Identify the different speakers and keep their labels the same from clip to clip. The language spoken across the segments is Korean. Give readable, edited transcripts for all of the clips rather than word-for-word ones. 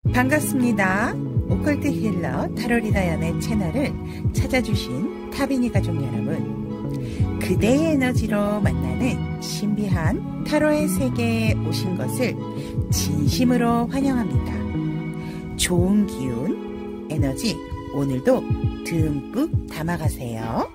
Speaker 1: 반갑습니다. 오컬트 힐러 타로리다연의 채널을 찾아주신 타비니 가족 여러분, 그대의 에너지로 만나는 신비한 타로의 세계에 오신 것을 진심으로 환영합니다. 좋은 기운, 에너지 오늘도 듬뿍 담아가세요.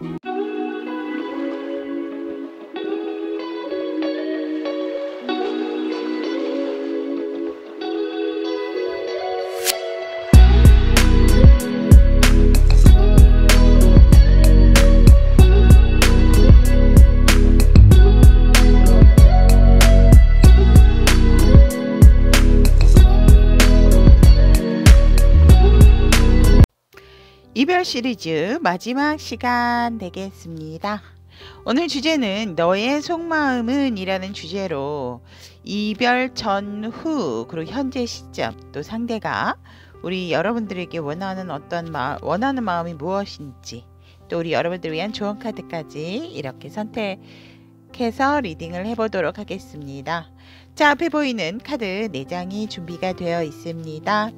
Speaker 1: 이별 시리즈 마지막 시간 되겠습니다. 오늘 주제는 너의 속마음은 이라는 주제로 이별 전후 그리고 현재 시점, 또 상대가 우리 여러분들에게 원하는 원하는 마음이 무엇인지, 또 우리 여러분들을 위한 조언 카드까지 이렇게 선택해서 리딩을 해보도록 하겠습니다. 자, 앞에 보이는 카드 4장이 준비가 되어 있습니다.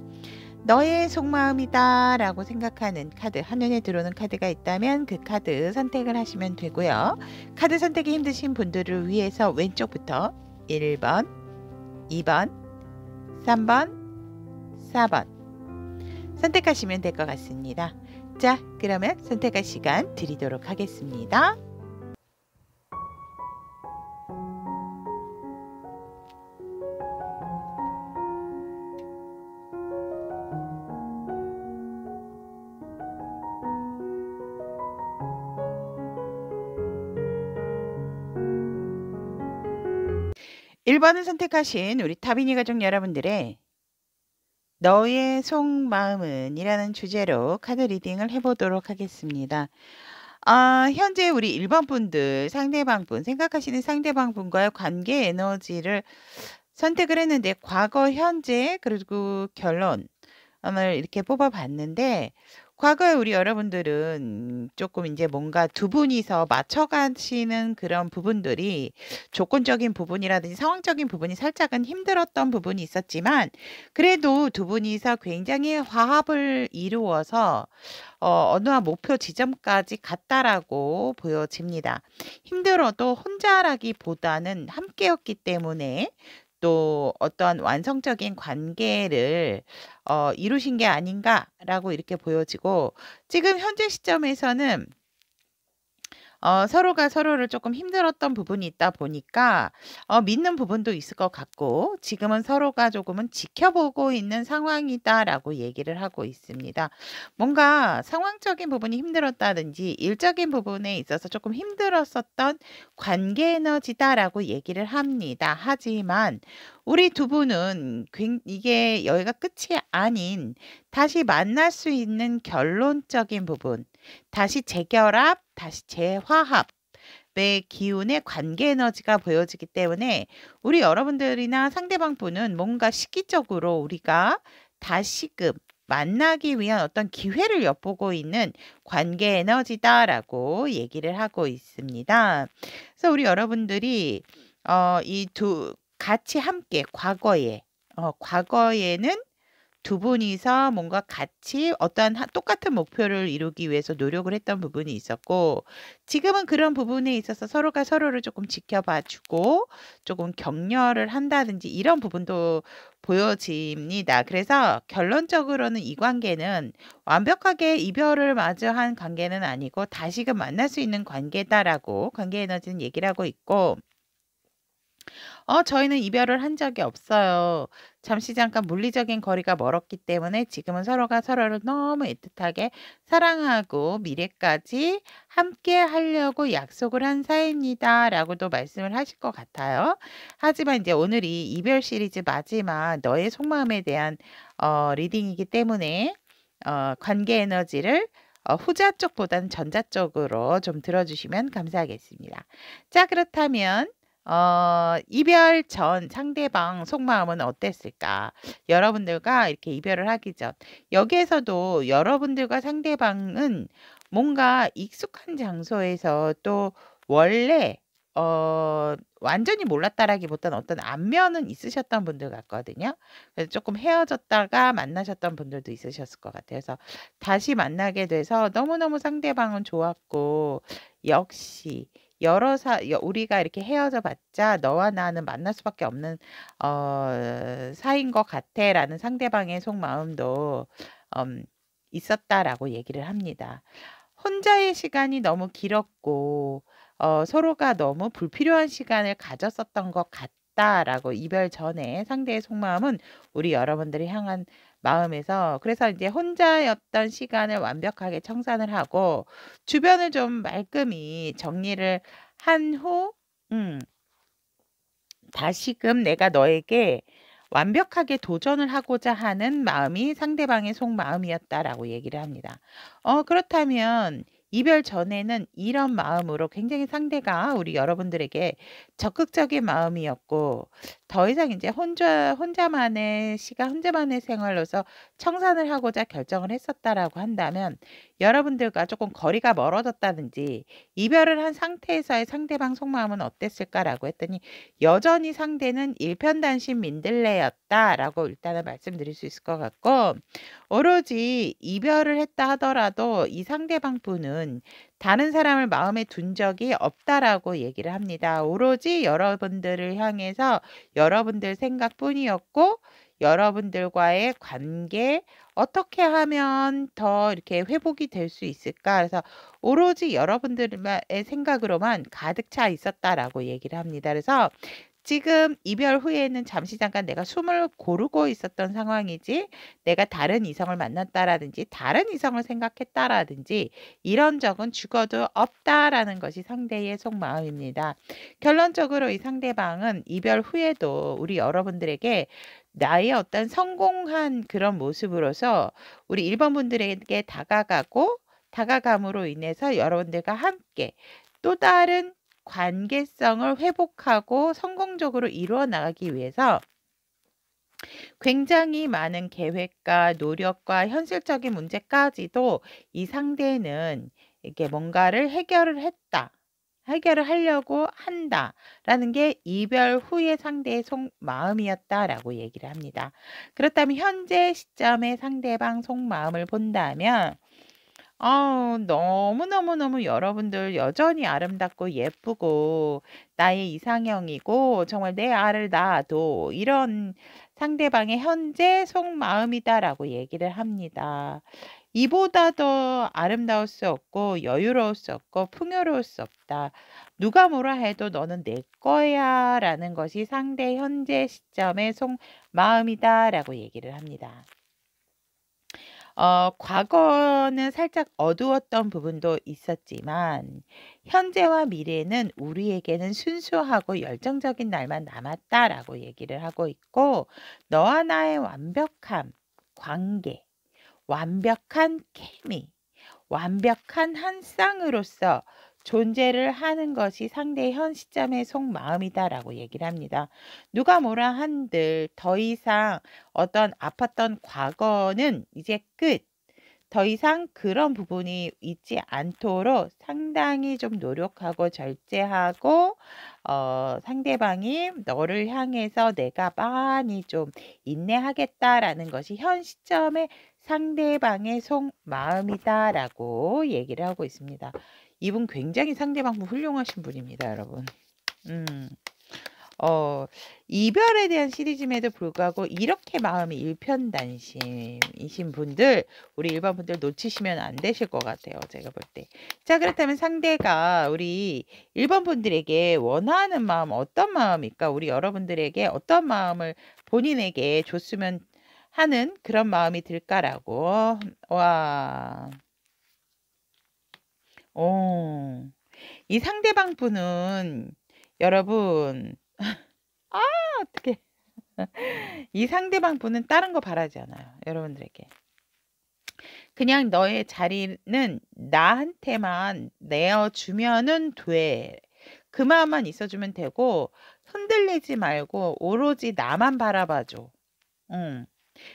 Speaker 1: 너의 속마음이다 라고 생각하는 카드, 한눈에 들어오는 카드가 있다면 그 카드 선택을 하시면 되고요. 카드 선택이 힘드신 분들을 위해서 왼쪽부터 1번, 2번, 3번, 4번 선택하시면 될 것 같습니다. 자, 그러면 선택할 시간 드리도록 하겠습니다. 1번을 선택하신 우리 타비니 가족 여러분들의 너의 속마음은 이라는 주제로 카드 리딩을 해보도록 하겠습니다. 현재 우리 1번 분들, 상대방분, 생각하시는 상대방분과의 관계 에너지를 선택을 했는데, 과거, 현재, 그리고 결론을 이렇게 뽑아봤는데, 과거에 우리 여러분들은 조금 이제 뭔가 두 분이서 맞춰가시는 그런 부분들이, 조건적인 부분이라든지 상황적인 부분이 살짝은 힘들었던 부분이 있었지만, 그래도 두 분이서 굉장히 화합을 이루어서 어느 한 목표 지점까지 갔다라고 보여집니다. 힘들어도 혼자라기보다는 함께였기 때문에 또 어떠한 완성적인 관계를 이루신 게 아닌가라고 이렇게 보여지고, 지금 현재 시점에서는 서로가 서로를 조금 힘들었던 부분이 있다 보니까 믿는 부분도 있을 것 같고, 지금은 서로가 조금은 지켜보고 있는 상황이다라고 얘기를 하고 있습니다. 뭔가 상황적인 부분이 힘들었다든지 일적인 부분에 있어서 조금 힘들었었던 관계 에너지다라고 얘기를 합니다. 하지만 우리 두 분은 이게 여기가 끝이 아닌 다시 만날 수 있는 결론적인 부분, 다시 재결합, 다시 재화합의 기운의 관계 에너지가 보여지기 때문에 우리 여러분들이나 상대방 분은 뭔가 시기적으로 우리가 다시금 만나기 위한 어떤 기회를 엿보고 있는 관계 에너지다라고 얘기를 하고 있습니다. 그래서 우리 여러분들이 같이 함께 과거에는 두 분이서 뭔가 같이 어떠한 똑같은 목표를 이루기 위해서 노력을 했던 부분이 있었고, 지금은 그런 부분에 있어서 서로가 서로를 조금 지켜봐주고 조금 격려를 한다든지 이런 부분도 보여집니다. 그래서 결론적으로는 이 관계는 완벽하게 이별을 마주한 관계는 아니고 다시금 만날 수 있는 관계다라고 관계 에너지는 얘기를 하고 있고, 저희는 이별을 한 적이 없어요. 잠시 잠깐 물리적인 거리가 멀었기 때문에 지금은 서로가 서로를 너무 애틋하게 사랑하고 미래까지 함께 하려고 약속을 한 사이입니다 라고도 말씀을 하실 것 같아요. 하지만 이제 오늘이 이별 시리즈 마지막 너의 속마음에 대한 리딩이기 때문에 관계 에너지를 후자 쪽보다는 전자 쪽으로 좀 들어주시면 감사하겠습니다. 자, 그렇다면 이별 전 상대방 속마음은 어땠을까? 여러분들과 이렇게 이별을 하기 전, 여기에서도 여러분들과 상대방은 뭔가 익숙한 장소에서 또 원래 완전히 몰랐다라기보다는 어떤 안면은 있으셨던 분들 같거든요. 그래서 조금 헤어졌다가 만나셨던 분들도 있으셨을 것 같아요. 그래서 다시 만나게 돼서 너무너무 상대방은 좋았고 역시 우리가 이렇게 헤어져 봤자 너와 나는 만날 수밖에 없는 사이인 것 같아라는 상대방의 속마음도 음, 있었다라고 얘기를 합니다. 혼자의 시간이 너무 길었고 서로가 너무 불필요한 시간을 가졌었던 것 같다라고 이별 전에 상대의 속마음은 우리 여러분들이 향한 마음에서 그래서 이제 혼자였던 시간을 완벽하게 청산을 하고 주변을 좀 말끔히 정리를 한 후, 다시금 내가 너에게 완벽하게 도전을 하고자 하는 마음이 상대방의 속마음이었다라고 얘기를 합니다. 그렇다면 이별 전에는 이런 마음으로 굉장히 상대가 우리 여러분들에게 적극적인 마음이었고 더 이상 이제 혼자만의 시간, 혼자만의 생활로서 청산을 하고자 결정을 했었다라고 한다면 여러분들과 조금 거리가 멀어졌다든지 이별을 한 상태에서의 상대방 속마음은 어땠을까라고 했더니 여전히 상대는 일편단심 민들레였다라고 일단은 말씀드릴 수 있을 것 같고 오로지 이별을 했다 하더라도 이 상대방 분은 다른 사람을 마음에 둔 적이 없다라고 얘기를 합니다. 오로지 여러분들을 향해서 여러분들 생각뿐이었고 여러분들과의 관계 어떻게 하면 더 이렇게 회복이 될 수 있을까? 그래서 오로지 여러분들의 생각으로만 가득 차 있었다라고 얘기를 합니다. 그래서 지금 이별 후에는 잠시 잠깐 내가 숨을 고르고 있었던 상황이지 내가 다른 이성을 만났다라든지 다른 이성을 생각했다라든지 이런 적은 죽어도 없다라는 것이 상대의 속마음입니다. 결론적으로 이 상대방은 이별 후에도 우리 여러분들에게 나의 어떤 성공한 그런 모습으로서 우리 1번 분들에게 다가감으로 인해서 여러분들과 함께 또 다른 관계성을 회복하고 성공적으로 이루어 나가기 위해서 굉장히 많은 계획과 노력과 현실적인 문제까지도 이 상대는 이렇게 뭔가를 해결을 하려고 한다라는 게 이별 후의 상대의 속마음이었다라고 얘기를 합니다. 그렇다면 현재 시점의 상대방 속마음을 본다면 너무너무너무 여러분들 여전히 아름답고 예쁘고 나의 이상형이고 정말 내 알을 낳아도 이런 상대방의 현재 속마음이다라고 얘기를 합니다. 이보다 더 아름다울 수 없고 여유로울 수 없고 풍요로울 수 없다. 누가 뭐라 해도 너는 내 거야 라는 것이 상대 현재 시점의 속마음이다라고 얘기를 합니다. 과거는 살짝 어두웠던 부분도 있었지만 현재와 미래는 우리에게는 순수하고 열정적인 날만 남았다라고 얘기를 하고 있고 너와 나의 완벽한 관계, 완벽한 케미, 완벽한 한 쌍으로서 존재를 하는 것이 상대의 현 시점의 속마음이다라고 얘기를 합니다. 누가 뭐라 한들 더 이상 어떤 아팠던 과거는 이제 끝. 더 이상 그런 부분이 있지 않도록 상당히 좀 노력하고 절제하고 상대방이 너를 향해서 내가 많이 좀 인내하겠다라는 것이 현 시점의 상대방의 속마음이다라고 얘기를 하고 있습니다. 이분 굉장히 상대방 훌륭하신 분입니다, 여러분. 이별에 대한 시리즈임에도 불구하고 이렇게 마음이 일편단심이신 분들 우리 1번 분들 놓치시면 안 되실 것 같아요. 제가 볼 때. 자, 그렇다면 상대가 우리 1번 분들에게 원하는 마음 어떤 마음일까? 우리 여러분들에게 어떤 마음을 본인에게 줬으면 하는 그런 마음이 들까라고. 와. 이 상대방 분은 여러분 어떻게 이 상대방 분은 다른 거 바라지 않아요. 여러분들에게. 그냥 너의 자리는 나한테만 내어주면은 돼. 그 마음만 있어주면 되고 흔들리지 말고 오로지 나만 바라봐줘.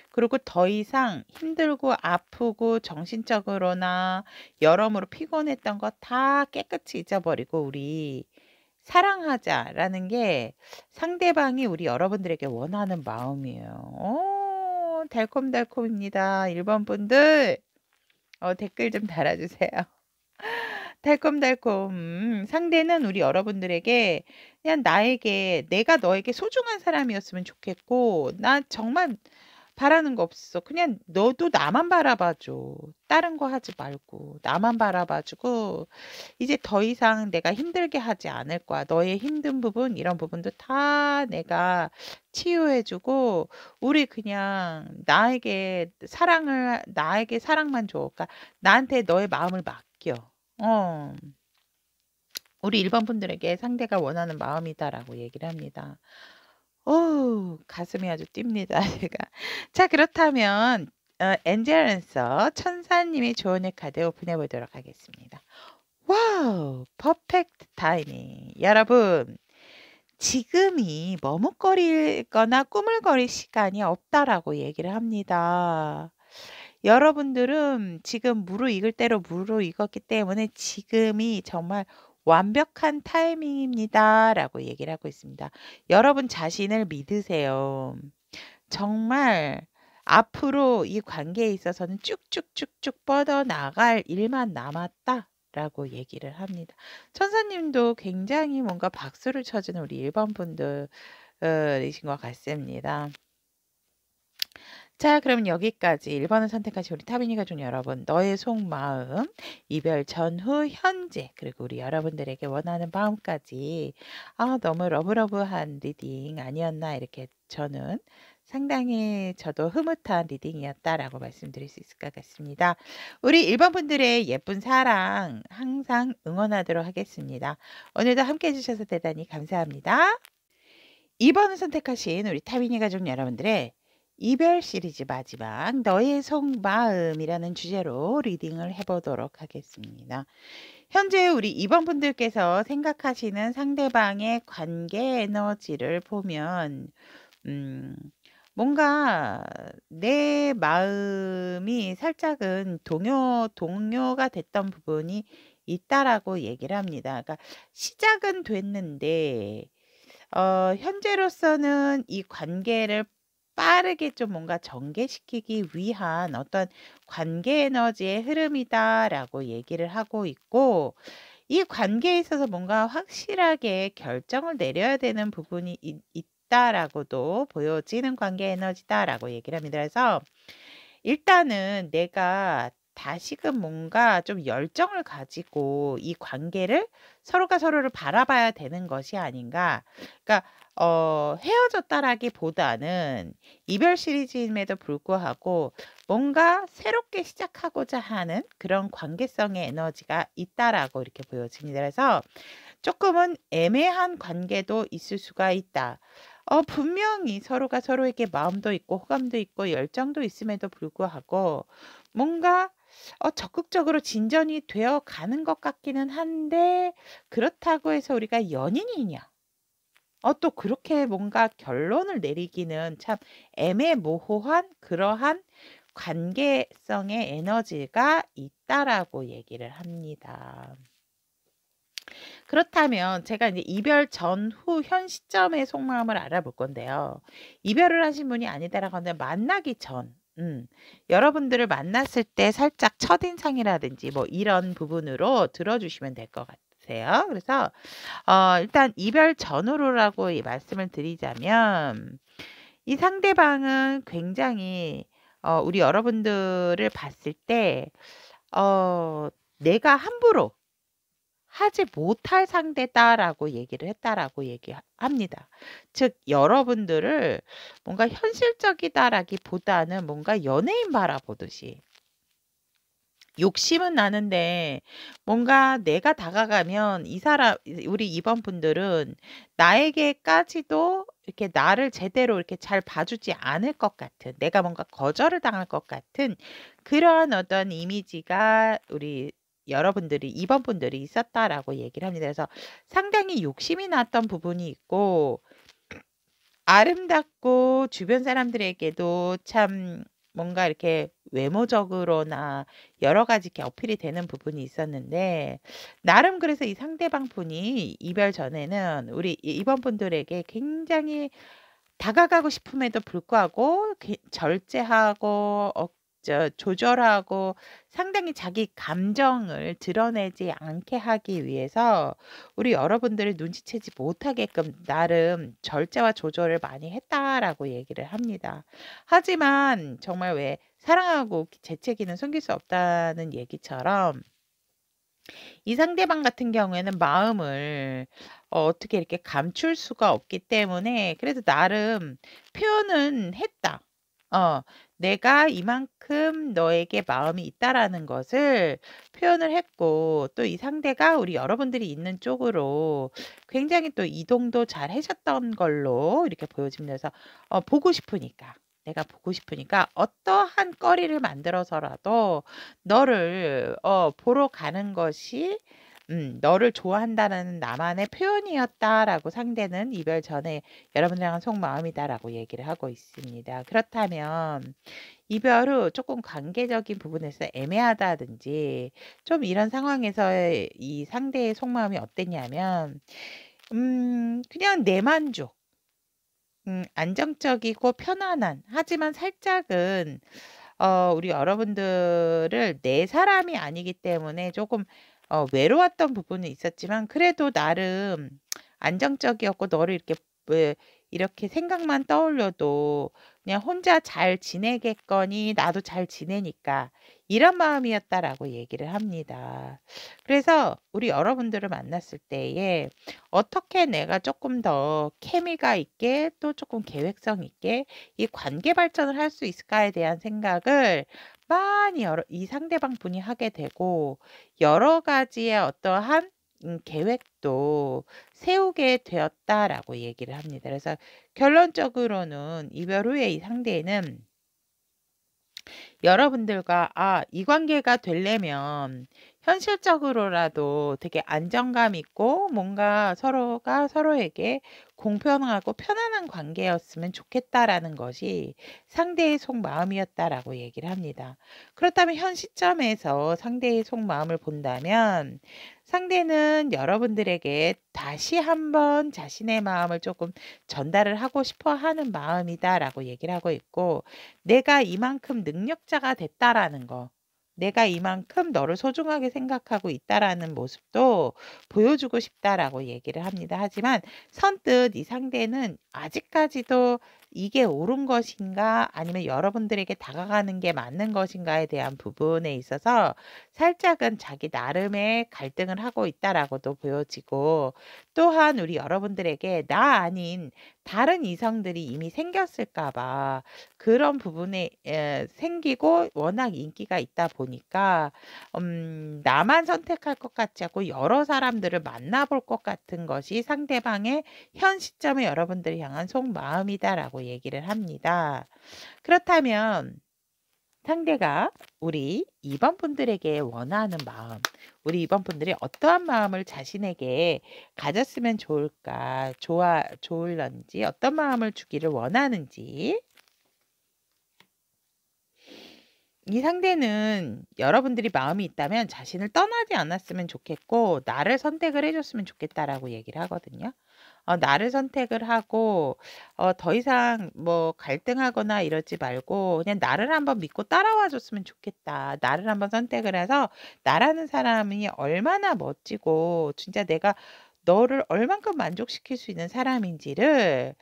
Speaker 1: 그리고 더 이상 힘들고 아프고 정신적으로나 여러모로 피곤했던 거 다 깨끗이 잊어버리고 우리 사랑하자라는 게 상대방이 우리 여러분들에게 원하는 마음이에요. 달콤달콤입니다. 1번 분들 댓글 좀 달아주세요. 달콤달콤. 상대는 우리 여러분들에게 그냥 나에게 내가 너에게 소중한 사람이었으면 좋겠고 나 정말 바라는 거 없어. 그냥 너도 나만 바라봐줘. 다른 거 하지 말고 나만 바라봐주고 이제 더 이상 내가 힘들게 하지 않을 거야. 너의 힘든 부분 이런 부분도 다 내가 치유해주고 우리 그냥 나에게 사랑만 줘. 그러니까 나한테 너의 마음을 맡겨. 어. 우리 1번 분들에게 상대가 원하는 마음이다라고 얘기를 합니다. 가슴이 아주 뜁니다. 제가. 자, 그렇다면 엔젤 앤서 천사님의 조언의 카드 오픈해 보도록 하겠습니다. 와우, 퍼펙트 타이밍. 여러분, 지금이 머뭇거리거나 꾸물거릴 시간이 없다라고 얘기를 합니다. 여러분들은 지금 무르익을 대로 무르익었기 때문에 지금이 정말 완벽한 타이밍입니다. 라고 얘기를 하고 있습니다. 여러분 자신을 믿으세요. 정말 앞으로 이 관계에 있어서는 쭉쭉쭉쭉 뻗어나갈 일만 남았다. 라고 얘기를 합니다. 천사님도 굉장히 뭔가 박수를 쳐주는 우리 1번 분들이신 것 같습니다. 자, 그럼 여기까지 1번을 선택하신 우리 타비니 가족 여러분, 너의 속마음, 이별 전후 현재, 그리고 우리 여러분들에게 원하는 마음까지 너무 러브러브한 리딩 아니었나 이렇게 저는 상당히 저도 흐뭇한 리딩이었다라고 말씀드릴 수 있을 것 같습니다. 우리 1번 분들의 예쁜 사랑 항상 응원하도록 하겠습니다. 오늘도 함께 해주셔서 대단히 감사합니다. 2번을 선택하신 우리 타비니 가족 여러분들의 이별 시리즈 마지막 너의 속마음이라는 주제로 리딩을 해보도록 하겠습니다. 현재 우리 2번 분들께서 생각하시는 상대방의 관계 에너지를 보면 뭔가 내 마음이 살짝은 동요가 됐던 부분이 있다라고 얘기를 합니다. 그러니까 시작은 됐는데 현재로서는 이 관계를 빠르게 좀 뭔가 전개시키기 위한 어떤 관계 에너지의 흐름이다라고 얘기를 하고 있고 이 관계에 있어서 뭔가 확실하게 결정을 내려야 되는 부분이 있다라고도 보여지는 관계 에너지다라고 얘기를 합니다. 그래서 일단은 내가 다시금 뭔가 좀 열정을 가지고 이 관계를 서로가 서로를 바라봐야 되는 것이 아닌가. 그러니까 헤어졌다라기보다는 이별 시리즈임에도 불구하고 뭔가 새롭게 시작하고자 하는 그런 관계성의 에너지가 있다라고 이렇게 보여집니다. 그래서 조금은 애매한 관계도 있을 수가 있다. 분명히 서로가 서로에게 마음도 있고 호감도 있고 열정도 있음에도 불구하고 뭔가 적극적으로 진전이 되어 가는 것 같기는 한데 그렇다고 해서 우리가 연인이냐? 또 그렇게 뭔가 결론을 내리기는 참 애매모호한 그러한 관계성의 에너지가 있다라고 얘기를 합니다. 그렇다면 제가 이제 이별 전후 현 시점의 속마음을 알아볼 건데요. 이별을 하신 분이 아니다라고 하는데 만나기 전 여러분들을 만났을 때 살짝 첫인상이라든지 뭐 이런 부분으로 들어주시면 될 것 같아요. 그래서 일단 이별 전후로라고 이 말씀을 드리자면 이 상대방은 굉장히 우리 여러분들을 봤을 때 내가 함부로 하지 못할 상대다라고 얘기를 했다라고 얘기합니다. 즉 여러분들을 뭔가 현실적이다라기보다는 뭔가 연예인 바라보듯이 욕심은 나는데 뭔가 내가 다가가면 우리 2번 분들은 나에게까지도 이렇게 나를 제대로 이렇게 잘 봐주지 않을 것 같은 내가 뭔가 거절을 당할 것 같은 그러한 어떤 이미지가 우리 여러분들이 2번 분들이 있었다라고 얘기를 합니다. 그래서 상당히 욕심이 났던 부분이 있고 아름답고 주변 사람들에게도 참 뭔가 이렇게 외모적으로나 여러 가지 이렇게 어필이 되는 부분이 있었는데 나름 그래서 이 상대방 분이 이별 전에는 우리 이번 분들에게 굉장히 다가가고 싶음에도 불구하고 절제하고 조절하고 상당히 자기 감정을 드러내지 않게 하기 위해서 우리 여러분들을 눈치채지 못하게끔 나름 절제와 조절을 많이 했다라고 얘기를 합니다. 하지만 정말 왜 사랑하고 재채기는 숨길 수 없다는 얘기처럼 이 상대방 같은 경우에는 마음을 어떻게 이렇게 감출 수가 없기 때문에 그래도 나름 표현은 했다. 내가 이만큼 너에게 마음이 있다라는 것을 표현을 했고 또 이 상대가 우리 여러분들이 있는 쪽으로 굉장히 또 이동도 잘 하셨던 걸로 이렇게 보여집니다. 그래서 보고 싶으니까 내가 보고 싶으니까 어떠한 거리를 만들어서라도 너를 보러 가는 것이 너를 좋아한다는 나만의 표현이었다라고 상대는 이별 전에 여러분들이랑 속마음이다라고 얘기를 하고 있습니다. 그렇다면 이별 후 조금 관계적인 부분에서 애매하다든지 좀 이런 상황에서의 이 상대의 속마음이 어땠냐면 그냥 내 만족 안정적이고 편안한 하지만 살짝은 우리 여러분들을 내 사람이 아니기 때문에 조금 외로웠던 부분은 있었지만 그래도 나름 안정적이었고 너를 이렇게 왜 이렇게 생각만 떠올려도 그냥 혼자 잘 지내겠거니 나도 잘 지내니까 이런 마음이었다라고 얘기를 합니다. 그래서 우리 여러분들을 만났을 때에 어떻게 내가 조금 더 케미가 있게 또 조금 계획성 있게 이 관계 발전을 할 수 있을까에 대한 생각을 많이 이 상대방 분이 하게 되고 여러 가지의 어떠한 계획도 세우게 되었다라고 얘기를 합니다. 그래서 결론적으로는 이별 후에 이 상대는 여러분들과 이 관계가 되려면 현실적으로라도 되게 안정감 있고 뭔가 서로가 서로에게 공평하고 편안한 관계였으면 좋겠다라는 것이 상대의 속마음이었다라고 얘기를 합니다. 그렇다면 현 시점에서 상대의 속마음을 본다면 상대는 여러분들에게 다시 한번 자신의 마음을 조금 전달을 하고 싶어 하는 마음이다라고 얘기를 하고 있고 내가 이만큼 능력자가 됐다라는 거, 내가 이만큼 너를 소중하게 생각하고 있다라는 모습도 보여주고 싶다라고 얘기를 합니다. 하지만 선뜻 이 상대는 아직까지도 이게 옳은 것인가 아니면 여러분들에게 다가가는 게 맞는 것인가에 대한 부분에 있어서 살짝은 자기 나름의 갈등을 하고 있다라고도 보여지고 또한 우리 여러분들에게 나 아닌 다른 이성들이 이미 생겼을까 봐 그런 부분에 생기고 워낙 인기가 있다 보니까 나만 선택할 것 같지 않고 여러 사람들을 만나볼 것 같은 것이 상대방의 현 시점에 여러분들을 향한 속마음이다라고 얘기를 합니다. 그렇다면 상대가 우리 2번 분들에게 원하는 마음, 우리 2번 분들이 어떠한 마음을 자신에게 가졌으면 좋을까, 좋을런지, 어떤 마음을 주기를 원하는지 이 상대는 여러분들이 마음이 있다면 자신을 떠나지 않았으면 좋겠고 나를 선택을 해줬으면 좋겠다라고 얘기를 하거든요. 나를 선택을 하고 더 이상 뭐 갈등하거나 이러지 말고 그냥 나를 한번 믿고 따라와 줬으면 좋겠다. 나를 한번 선택을 해서 나라는 사람이 얼마나 멋지고 진짜 내가 너를 얼만큼 만족시킬 수 있는 사람인지를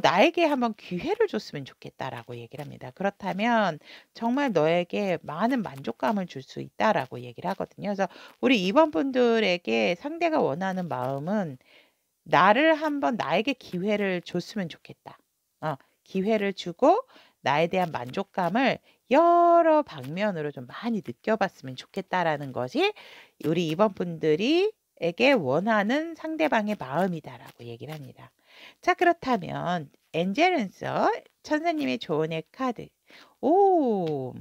Speaker 1: 나에게 한번 기회를 줬으면 좋겠다라고 얘기를 합니다. 그렇다면 정말 너에게 많은 만족감을 줄 수 있다라고 얘기를 하거든요. 그래서 우리 2번 분들에게 상대가 원하는 마음은 나를 한번 나에게 기회를 줬으면 좋겠다. 기회를 주고 나에 대한 만족감을 여러 방면으로 좀 많이 느껴봤으면 좋겠다라는 것이 우리 2번 분들이에게 원하는 상대방의 마음이다라고 얘기를 합니다. 자, 그렇다면 엔젤 앤서 천사님의 조언의 카드. 오,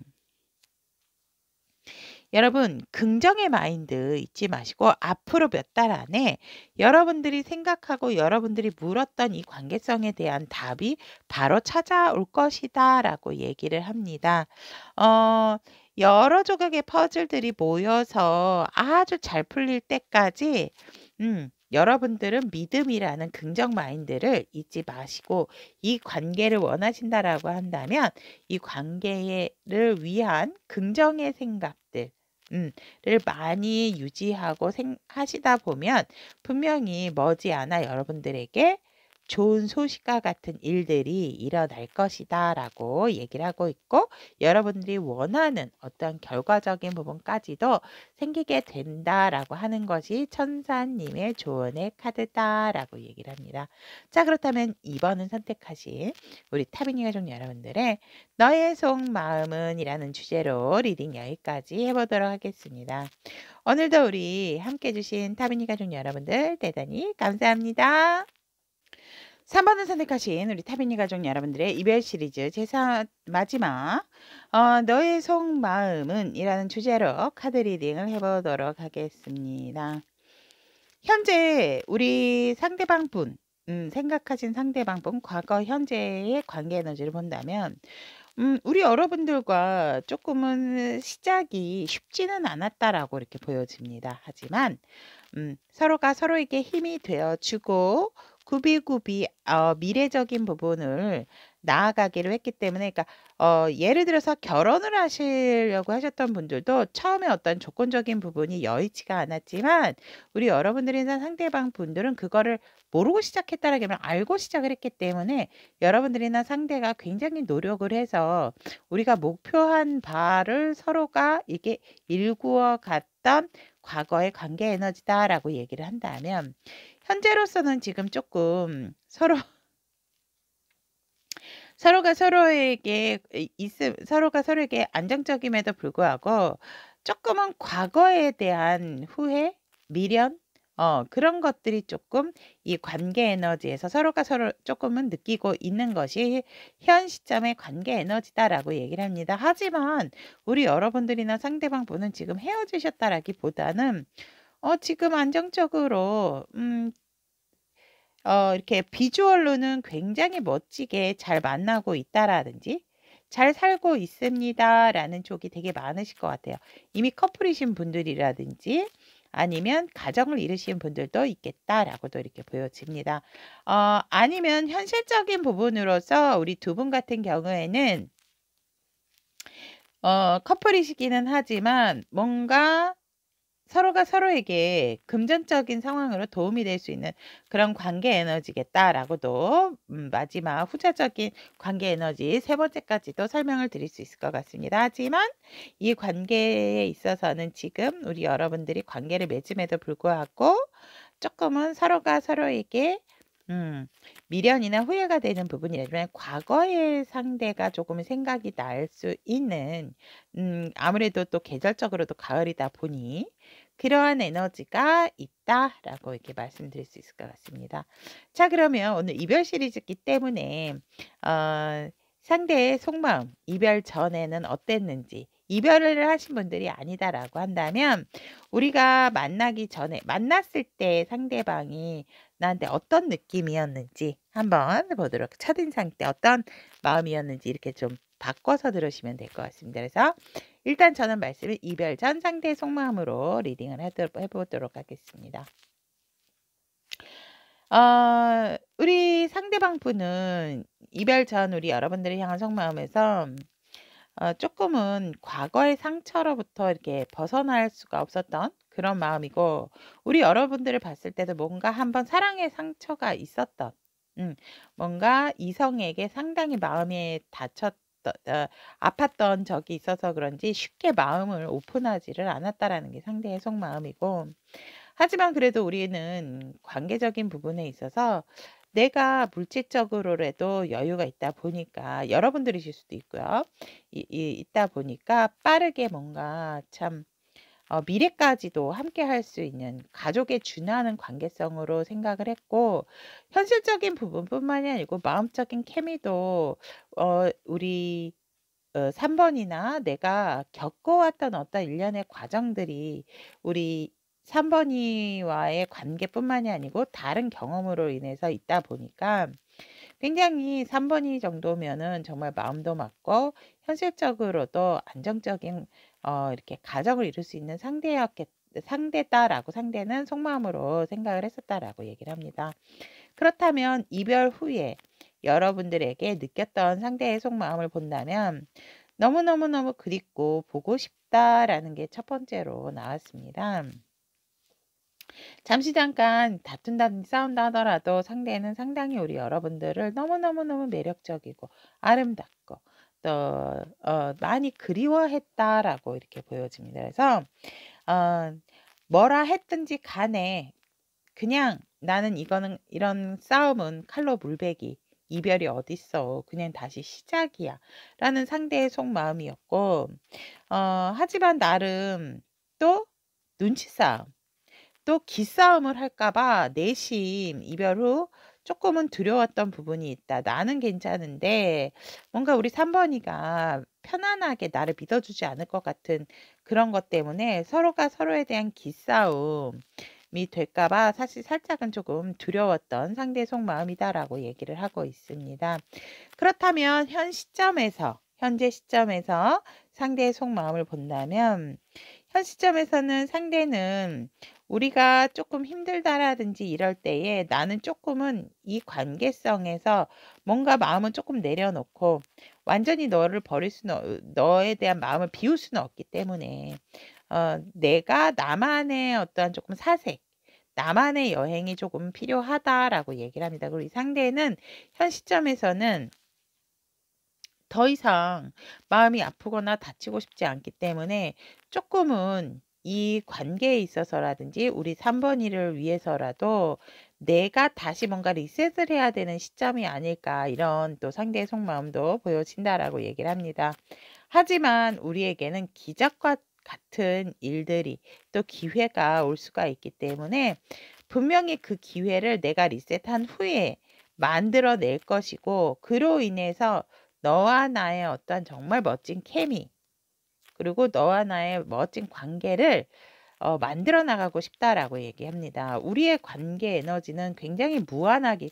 Speaker 1: 여러분 긍정의 마인드 잊지 마시고 앞으로 몇 달 안에 여러분들이 생각하고 여러분들이 물었던 이 관계성에 대한 답이 바로 찾아올 것이다라고 얘기를 합니다. 어 여러 조각의 퍼즐들이 모여서 아주 잘 풀릴 때까지 여러분들은 믿음이라는 긍정 마인드를 잊지 마시고 이 관계를 원하신다라고 한다면 이 관계를 위한 긍정의 생각들 를 많이 유지하고 하시다 보면 분명히 머지않아 여러분들에게 좋은 소식과 같은 일들이 일어날 것이다라고 얘기를 하고 있고 여러분들이 원하는 어떤 결과적인 부분까지도 생기게 된다라고 하는 것이 천사님의 조언의 카드다라고 얘기를 합니다. 자, 그렇다면 2번은 선택하신 우리 타비니 가족 여러분들의 너의 속마음은 이라는 주제로 리딩 여기까지 해보도록 하겠습니다. 오늘도 우리 함께 해주신 타비니 가족 여러분들 대단히 감사합니다. 3번을 선택하신 우리 타비니 가족 여러분들의 이별 시리즈 마지막 너의 속마음은 이라는 주제로 카드 리딩을 해보도록 하겠습니다. 현재 우리 상대방 분 생각하신 상대방 분 과거 현재의 관계 에너지를 본다면 우리 여러분들과 조금은 시작이 쉽지는 않았다라고 이렇게 보여집니다. 하지만 서로가 서로에게 힘이 되어주고 굽이굽이 미래적인 부분을 나아가기로 했기 때문에 그러니까 예를 들어서 결혼을 하시려고 하셨던 분들도 처음에 어떤 조건적인 부분이 여의치가 않았지만 우리 여러분들이나 상대방 분들은 그거를 모르고 시작했다라기보다 알고 시작을 했기 때문에 여러분들이나 상대가 굉장히 노력을 해서 우리가 목표한 바를 서로가 이게 일구어 갔던 과거의 관계 에너지다라고 얘기를 한다면 현재로서는 지금 조금 서로가 서로에게 안정적임에도 불구하고 조금은 과거에 대한 후회, 미련, 그런 것들이 조금 이 관계 에너지에서 서로가 서로 조금은 느끼고 있는 것이 현 시점의 관계 에너지다라고 얘기를 합니다. 하지만 우리 여러분들이나 상대방 분은 지금 헤어지셨다라기보다는 지금 안정적으로 이렇게 비주얼로는 굉장히 멋지게 잘 만나고 있다라든지 잘 살고 있습니다라는 쪽이 되게 많으실 것 같아요. 이미 커플이신 분들이라든지 아니면 가정을 이루신 분들도 있겠다라고도 이렇게 보여집니다. 아니면 현실적인 부분으로서 우리 두 분 같은 경우에는 커플이시기는 하지만 뭔가 서로가 서로에게 금전적인 상황으로 도움이 될 수 있는 그런 관계 에너지겠다라고도 마지막 후자적인 관계 에너지 세 번째까지도 설명을 드릴 수 있을 것 같습니다. 하지만 이 관계에 있어서는 지금 우리 여러분들이 관계를 맺음에도 불구하고 조금은 서로가 서로에게 미련이나 후회가 되는 부분이라면 과거의 상대가 조금 생각이 날 수 있는 아무래도 또 계절적으로도 가을이다 보니 그러한 에너지가 있다라고 이렇게 말씀드릴 수 있을 것 같습니다. 자, 그러면 오늘 이별 시리즈이기 때문에 상대의 속마음, 이별 전에는 어땠는지 이별을 하신 분들이 아니다라고 한다면 우리가 만나기 전에 만났을 때 상대방이 나한테 어떤 느낌이었는지 한번 보도록 첫인상 때 어떤 마음이었는지 이렇게 좀 바꿔서 들으시면 될 것 같습니다. 그래서 일단 저는 말씀을 이별 전 상대의 속마음으로 리딩을 해보도록 하겠습니다. 우리 상대방 분은 이별 전 우리 여러분들을 향한 속마음에서 조금은 과거의 상처로부터 이렇게 벗어날 수가 없었던 그런 마음이고 우리 여러분들을 봤을 때도 뭔가 한번 사랑의 상처가 있었던 뭔가 이성에게 상당히 마음에 아팠던 적이 있어서 그런지 쉽게 마음을 오픈하지를 않았다라는 게 상대의 속마음이고 하지만 그래도 우리는 관계적인 부분에 있어서 내가 물질적으로라도 여유가 있다 보니까 여러분들이실 수도 있고요. 있다 보니까 빠르게 뭔가 참 미래까지도 함께 할 수 있는 가족에 준하는 관계성으로 생각을 했고 현실적인 부분뿐만이 아니고 마음적인 케미도 우리 3번이나 내가 겪어왔던 어떤 일련의 과정들이 우리 3번이와의 관계뿐만이 아니고 다른 경험으로 인해서 있다 보니까 굉장히 3번이 정도면은 정말 마음도 맞고 현실적으로도 안정적인 이렇게 가정을 이룰 수 있는 상대다라고 상대는 속마음으로 생각을 했었다라고 얘기를 합니다. 그렇다면 이별 후에 여러분들에게 느꼈던 상대의 속마음을 본다면 너무너무너무 그립고 보고 싶다라는 게 첫 번째로 나왔습니다. 잠시 잠깐 다툰다든지 싸운다 하더라도 상대는 상당히 우리 여러분들을 너무너무너무 매력적이고 아름답고 또 많이 그리워했다라고 이렇게 보여집니다. 그래서 뭐라 했든지 간에 그냥 나는 이런 싸움은 칼로 물베기, 이별이 어딨어, 그냥 다시 시작이야 라는 상대의 속마음이었고, 하지만 나름 또 눈치 싸움, 또 기싸움을 할까봐 내심 이별 후 조금은 두려웠던 부분이 있다. 나는 괜찮은데 뭔가 우리 3번이가 편안하게 나를 믿어주지 않을 것 같은 그런 것 때문에 서로가 서로에 대한 기싸움이 될까봐 사실 살짝은 조금 두려웠던 상대 속마음이다라고 얘기를 하고 있습니다. 그렇다면 현재 시점에서 상대의 속마음을 본다면 현 시점에서는 상대는 우리가 조금 힘들다라든지 이럴 때에 나는 조금은 이 관계성에서 뭔가 마음은 조금 내려놓고 완전히 너를 너에 대한 마음을 비울 수는 없기 때문에 내가 나만의 어떠한 조금 사색, 나만의 여행이 조금 필요하다라고 얘기를 합니다. 그리고 이 상대는 현 시점에서는 더 이상 마음이 아프거나 다치고 싶지 않기 때문에 조금은 이 관계에 있어서라든지 우리 3번이를 위해서라도 내가 다시 뭔가 리셋을 해야 되는 시점이 아닐까, 이런 또 상대의 속마음도 보여진다라고 얘기를 합니다. 하지만 우리에게는 기적과 같은 일들이 또 기회가 올 수가 있기 때문에 분명히 그 기회를 내가 리셋한 후에 만들어낼 것이고, 그로 인해서 너와 나의 어떤 정말 멋진 케미, 그리고 너와 나의 멋진 관계를 만들어 나가고 싶다라고 얘기합니다. 우리의 관계 에너지는 굉장히 무한하고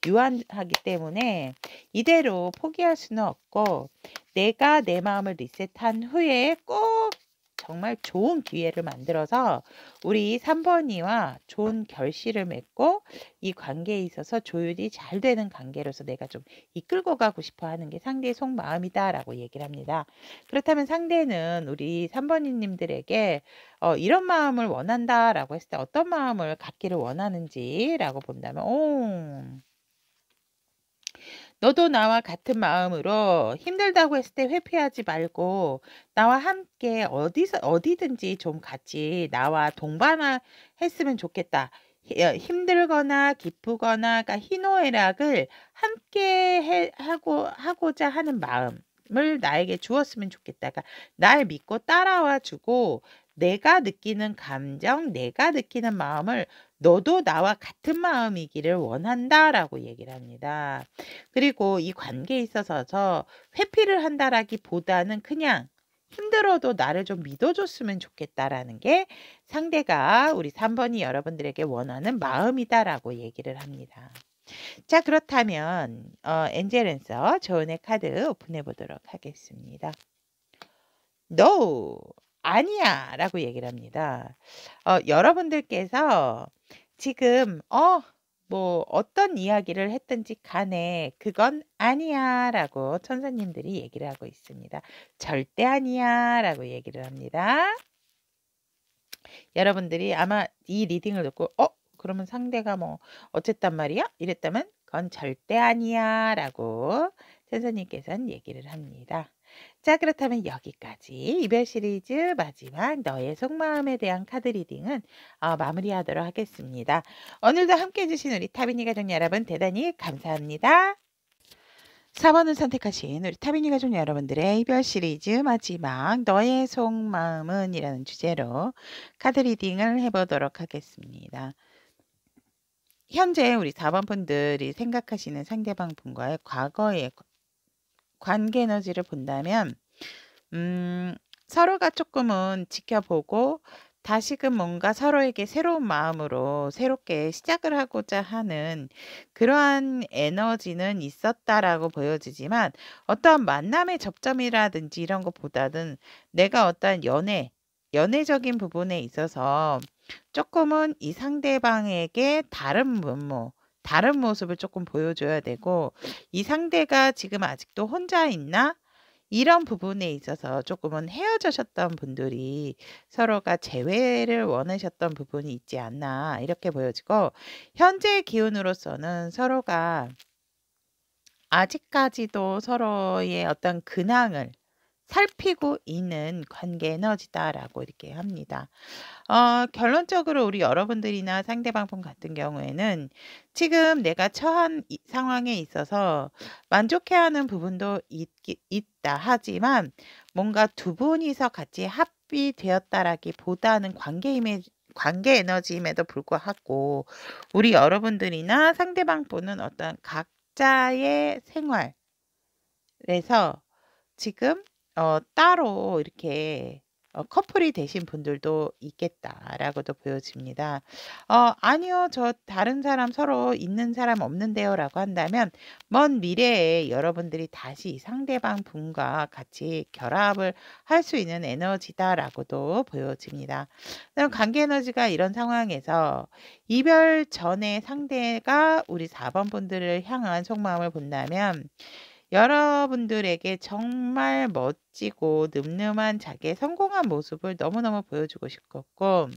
Speaker 1: 유한하기 때문에 이대로 포기할 수는 없고, 내가 내 마음을 리셋한 후에 꼭 정말 좋은 기회를 만들어서 우리 3번이와 좋은 결실을 맺고 이 관계에 있어서 조율이 잘 되는 관계로서 내가 좀 이끌고 가고 싶어 하는 게 상대의 속마음이다라고 얘기를 합니다. 그렇다면 상대는 우리 3번이님들에게 이런 마음을 원한다라고 했을 때 어떤 마음을 갖기를 원하는지라고 본다면, 너도 나와 같은 마음으로 힘들다고 했을 때 회피하지 말고 나와 함께 어디든지 좀 같이 나와 동반했으면 좋겠다. 힘들거나 기쁘거나, 그러니까 희노애락을 함께 하고자 하는 마음을 나에게 주었으면 좋겠다. 그러니까 날 믿고 따라와 주고 내가 느끼는 감정, 내가 느끼는 마음을 너도 나와 같은 마음이기를 원한다라고 얘기를 합니다. 그리고 이 관계에 있어서 회피를 한다라기보다는 그냥 힘들어도 나를 좀 믿어줬으면 좋겠다라는 게 상대가 우리 3번이 여러분들에게 원하는 마음이다라고 얘기를 합니다. 자, 그렇다면 엔젤 앤서 조은의 카드 오픈해 보도록 하겠습니다. No, 아니야 라고 얘기를 합니다. 여러분들께서 지금 뭐 어떤 이야기를 했든지 간에 그건 아니야 라고 천사님들이 얘기를 하고 있습니다. 절대 아니야 라고 얘기를 합니다. 여러분들이 아마 이 리딩을 듣고 그러면 상대가 뭐 어쨌단 말이야? 이랬다면 그건 절대 아니야 라고 천사님께서는 얘기를 합니다. 자, 그렇다면 여기까지 이별 시리즈 마지막 너의 속마음에 대한 카드 리딩은 마무리하도록 하겠습니다. 오늘도 함께해 주신 우리 타비니 가족 여러분 대단히 감사합니다. 4번을 선택하신 우리 타비니 가족 여러분들의 이별 시리즈 마지막 너의 속마음은 이라는 주제로 카드 리딩을 해보도록 하겠습니다. 현재 우리 4번 분들이 생각하시는 상대방 분과의 과거의 관계 에너지를 본다면 서로가 조금은 지켜보고 다시금 뭔가 서로에게 새로운 마음으로 새롭게 시작을 하고자 하는 그러한 에너지는 있었다라고 보여지지만 어떠한 만남의 접점이라든지 이런 것보다는 내가 어떠한 연애적인 부분에 있어서 조금은 이 상대방에게 다른 모습을 조금 보여줘야 되고 이 상대가 지금 아직도 혼자 있나? 이런 부분에 있어서 조금은 헤어지셨던 분들이 서로가 재회를 원하셨던 부분이 있지 않나 이렇게 보여지고 현재의 기운으로서는 서로가 아직까지도 서로의 어떤 근황을 살피고 있는 관계 에너지다라고 이렇게 합니다. 결론적으로 우리 여러분들이나 상대방 분 같은 경우에는 지금 내가 처한 상황에 있어서 만족해하는 부분도 있다 하지만 뭔가 두 분이서 같이 합의되었다라기보다는 관계 에너지임에도 불구하고 우리 여러분들이나 상대방 분은 어떤 각자의 생활에서 지금 따로 이렇게 커플이 되신 분들도 있겠다라고도 보여집니다. 아니요, 저 다른 사람 서로 있는 사람 없는데요라고 한다면 먼 미래에 여러분들이 다시 상대방 분과 같이 결합을 할 수 있는 에너지다라고도 보여집니다. 그럼 관계 에너지가 이런 상황에서 이별 전에 상대가 우리 4번 분들을 향한 속마음을 본다면 여러분들에게 정말 멋지고 늠름한 자기의 성공한 모습을 너무너무 보여주고 싶었고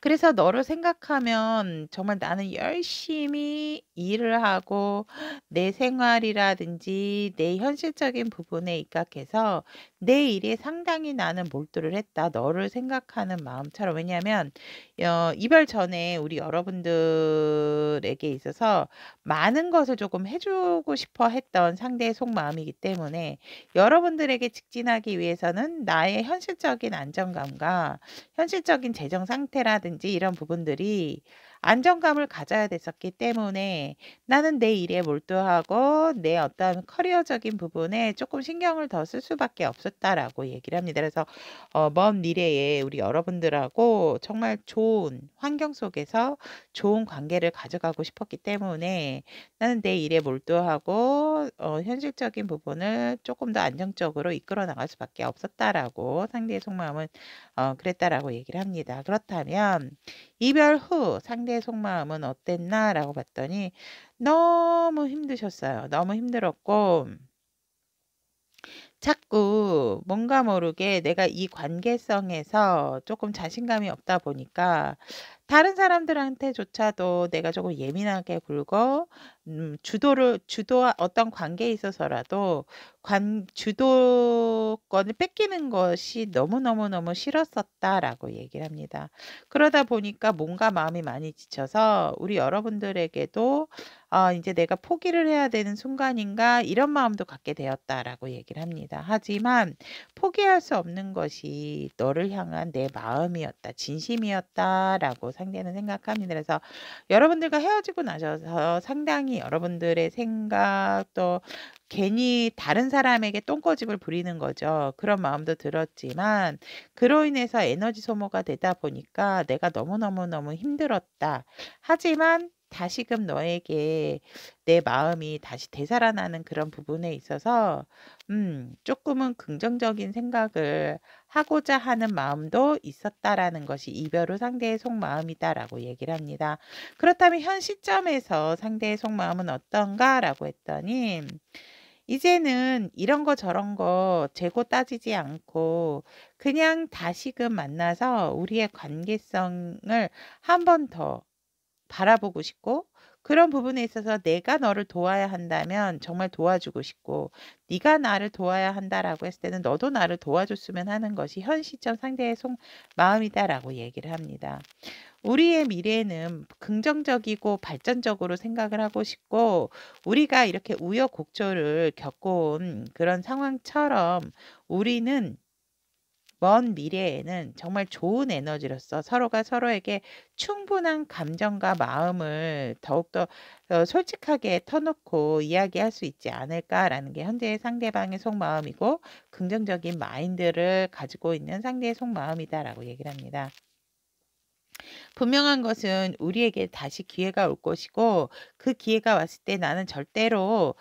Speaker 1: 그래서 너를 생각하면 정말 나는 열심히 일을 하고 내 생활이라든지 내 현실적인 부분에 입각해서 내 일에 상당히 나는 몰두를 했다. 너를 생각하는 마음처럼. 왜냐하면 이별 전에 우리 여러분들에게 있어서 많은 것을 조금 해주고 싶어 했던 상대의 속마음이기 때문에 여러분들에게 직진하기 위해서는 나의 현실적인 안정감과 현실적인 재정 상태라든지 이런 부분들이 안정감을 가져야 됐었기 때문에 나는 내 일에 몰두하고 내 어떤 커리어적인 부분에 조금 신경을 더 쓸 수밖에 없었다라고 얘기를 합니다. 그래서 먼 미래에 우리 여러분들하고 정말 좋은 환경 속에서 좋은 관계를 가져가고 싶었기 때문에 나는 내 일에 몰두하고 현실적인 부분을 조금 더 안정적으로 이끌어 나갈 수밖에 없었다라고 상대의 속마음은 그랬다라고 얘기를 합니다. 그렇다면 이별 후 상대의 속마음은 어땠나라고 봤더니 너무 힘드셨어요. 너무 힘들었고 자꾸 뭔가 모르게 내가 이 관계성에서 조금 자신감이 없다 보니까 다른 사람들한테조차도 내가 조금 예민하게 굴고 어떤 관계에 있어서라도 주도권을 뺏기는 것이 너무너무너무 싫었었다라고 얘기를 합니다. 그러다 보니까 몸과 마음이 많이 지쳐서 우리 여러분들에게도 이제 내가 포기를 해야 되는 순간인가 이런 마음도 갖게 되었다라고 얘기를 합니다. 하지만 포기할 수 없는 것이 너를 향한 내 마음이었다, 진심이었다라고 상대는 생각합니다. 그래서 여러분들과 헤어지고 나셔서 상당히 여러분들의 생각 또 괜히 다른 사람에게 똥꼬집을 부리는 거죠. 그런 마음도 들었지만 그로 인해서 에너지 소모가 되다 보니까 내가 너무너무너무 힘들었다. 하지만 다시금 너에게 내 마음이 다시 되살아나는 그런 부분에 있어서 조금은 긍정적인 생각을 하고자 하는 마음도 있었다라는 것이 이별 후 상대의 속마음이다라고 얘기를 합니다. 그렇다면 현 시점에서 상대의 속마음은 어떤가라고 했더니 이제는 이런 거 저런 거 재고 따지지 않고 그냥 다시금 만나서 우리의 관계성을 한 번 더 바라보고 싶고 그런 부분에 있어서 내가 너를 도와야 한다면 정말 도와주고 싶고 네가 나를 도와야 한다라고 했을 때는 너도 나를 도와줬으면 하는 것이 현 시점 상대의 마음이다라고 얘기를 합니다. 우리의 미래는 긍정적이고 발전적으로 생각을 하고 싶고 우리가 이렇게 우여곡절을 겪어온 그런 상황처럼 우리는 먼 미래에는 정말 좋은 에너지로서 서로가 서로에게 충분한 감정과 마음을 더욱더 솔직하게 터놓고 이야기할 수 있지 않을까라는 게 현재의 상대방의 속마음이고 긍정적인 마인드를 가지고 있는 상대의 속마음이다라고 얘기를 합니다. 분명한 것은 우리에게 다시 기회가 올 것이고 그 기회가 왔을 때 나는 절대로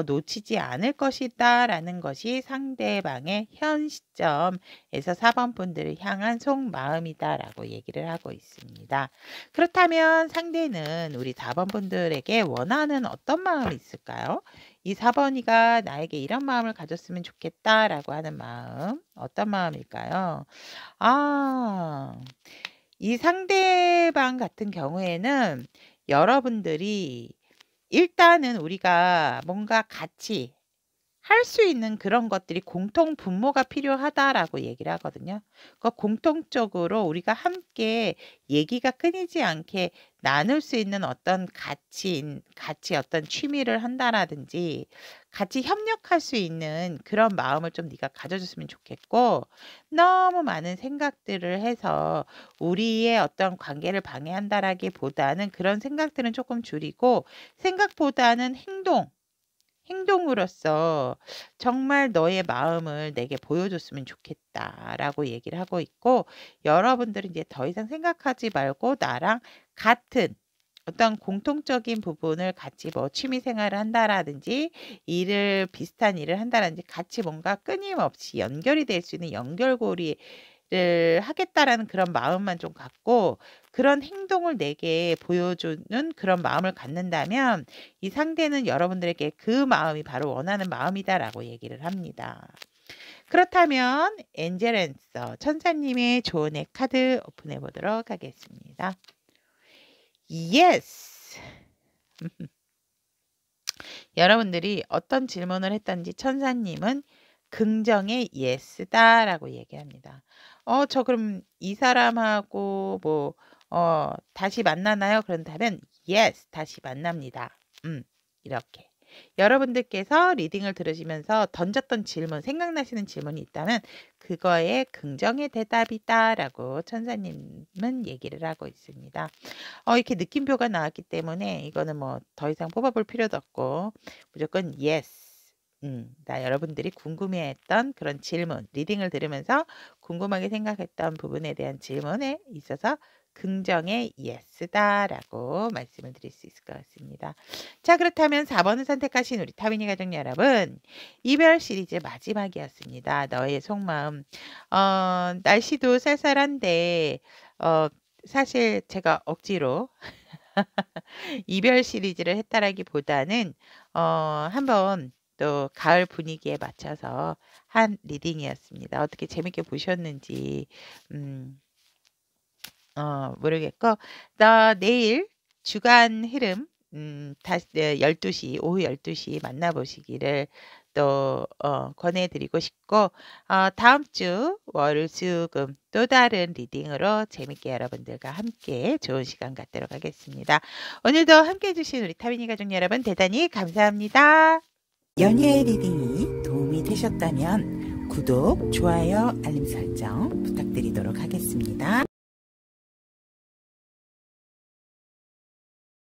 Speaker 1: 놓치지 않을 것이다라는 것이 상대방의 현 시점에서 4번 분들을 향한 속마음이다라고 얘기를 하고 있습니다. 그렇다면 상대는 우리 4번 분들에게 원하는 어떤 마음이 있을까요? 이 4번이가 나에게 이런 마음을 가졌으면 좋겠다라고 하는 마음, 어떤 마음일까요? 이 상대방 같은 경우에는 여러분들이 일단은 우리가 뭔가 같이 할 수 있는 그런 것들이 공통 분모가 필요하다라고 얘기를 하거든요. 그러니까 공통적으로 우리가 함께 얘기가 끊이지 않게 나눌 수 있는 어떤 같이 어떤 취미를 한다라든지 같이 협력할 수 있는 그런 마음을 좀 네가 가져줬으면 좋겠고, 너무 많은 생각들을 해서 우리의 어떤 관계를 방해한다라기보다는 그런 생각들은 조금 줄이고 생각보다는 행동으로서 정말 너의 마음을 내게 보여줬으면 좋겠다라고 얘기를 하고 있고, 여러분들은 이제 더 이상 생각하지 말고 나랑 같은 어떤 공통적인 부분을 같이 뭐 취미 생활을 한다라든지 비슷한 일을 한다라든지 같이 뭔가 끊임없이 연결이 될 수 있는 연결고리를 하겠다라는 그런 마음만 좀 갖고 그런 행동을 내게 보여주는 그런 마음을 갖는다면 이 상대는 여러분들에게 그 마음이 바로 원하는 마음이다라고 얘기를 합니다. 그렇다면 엔젤 앤서 천사님의 조언의 카드 오픈해 보도록 하겠습니다. Yes. 여러분들이 어떤 질문을 했던지 천사님은 긍정의 yes다라고 얘기합니다. 저 그럼 이 사람하고 다시 만나나요? 그런다면 yes, 다시 만납니다. 이렇게. 여러분들께서 리딩을 들으시면서 던졌던 질문, 생각나시는 질문이 있다면 그거에 긍정의 대답이다라고 천사님은 얘기를 하고 있습니다. 이렇게 느낌표가 나왔기 때문에 이거는 뭐 더 이상 뽑아볼 필요도 없고 무조건 yes. 나 여러분들이 궁금해했던 그런 질문, 리딩을 들으면서 궁금하게 생각했던 부분에 대한 질문에 있어서 긍정의 yes다라고 말씀을 드릴 수 있을 것 같습니다. 자, 그렇다면 4번을 선택하신 우리 타비니 가족 여러분, 이별 시리즈 마지막이었습니다. 너의 속마음. 날씨도 쌀쌀한데 사실 제가 억지로 이별 시리즈를 했다라기보다는 한번 또 가을 분위기에 맞춰서 한 리딩이었습니다. 어떻게 재밌게 보셨는지 모르겠고, 내일 주간 흐름 다시 12시 오후 12시 만나보시기를 또 권해드리고 싶고, 다음 주 월수금 또 다른 리딩으로 재밌게 여러분들과 함께 좋은 시간 갖도록 하겠습니다. 오늘도 함께 해주신 우리 타비니 가족 여러분 대단히 감사합니다. 연예 리딩이 도움이 되셨다면 구독, 좋아요, 알림 설정 부탁드리도록 하겠습니다.